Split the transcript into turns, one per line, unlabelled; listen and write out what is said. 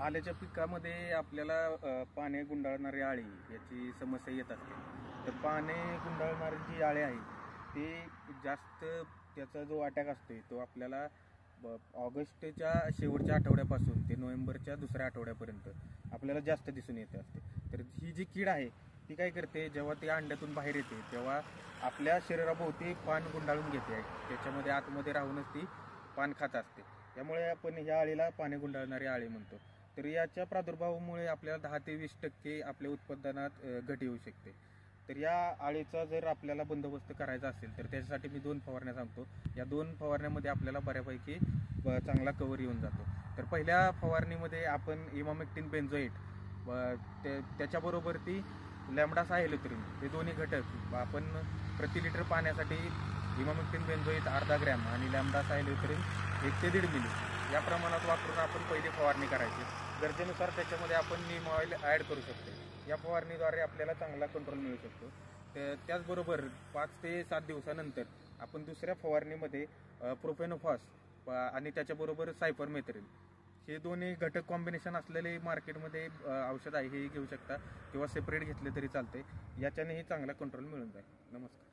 आल्याच्या पिकामध्ये आपल्याला पाने गुंडाळणारी आळी याची समस्या येत असते. तर पाने गुंडाळणारी जी आळी आहे ते जास्त त्याचा जो अटॅक असतो तो आपल्याला ऑगस्टच्या शेवटच्या आठवड्यापासून ते नोव्हेंबरच्या दुसऱ्या आठवड्यापर्यंत आपल्याला जास्त दिसून येत असते. तर ही जी कीड आहे ती काय करते, जेव्हा ती अंड्यातून बाहेर येते तेव्हा आपल्या शरीराभोवती पान गुंडाळून घेते. त्याच्यामध्ये आतमध्ये राहूनच ती पान खात असते. त्यामुळे आपण ह्या आळीला पाने गुंडाळणारी आळी म्हणतो. तर याच्या प्रादुर्भावामुळे आपल्याला 10 ते 20% आपल्या उत्पादनात घट येऊ शकते. तर या आळीचा जर आपल्याला बंदोबस्त करायचा असेल तर त्याच्यासाठी मी 2 फवारण्या सांगतो. या 2 फवारण्यामध्ये आपल्याला बऱ्यापैकी चांगला कव्हर येऊन जातो. तर पहिल्या फवारणीमध्ये आपण इमामेक्टिन बेंझोएट त्याच्याबरोबर ती लॅम्बडा सायलोथ्रिन हे दोन्ही घटक आपण प्रति लिटर पाण्यासाठी इमामेक्टिन बेंझोएट अर्धा ग्रॅम आणि लॅम्बडा सायलोथ्रिन 1 ते 1.5 मिली या प्रमाणात वापरून आपण पहिली फवारणी करायची. गरजेनुसार त्याच्यामध्ये आपण नीम ऑइल ॲड करू शकतो. या फवारणीद्वारे आपल्याला चांगला कंट्रोल मिळू शकतो. त्याचबरोबर 5 ते 7 दिवसानंतर आपण दुसऱ्या फवारणीमध्ये प्रोफेनोफॉस आणि त्याच्याबरोबर सायपरमेथ्रिन हे दोन्ही घटक कॉम्बिनेशन असलेले मार्केटमध्ये औषध आहे, हे घेऊ शकता किंवा सेपरेट घेतले तरी चालते. याच्यानेही चांगला कंट्रोल मिळून जाईल. नमस्कार.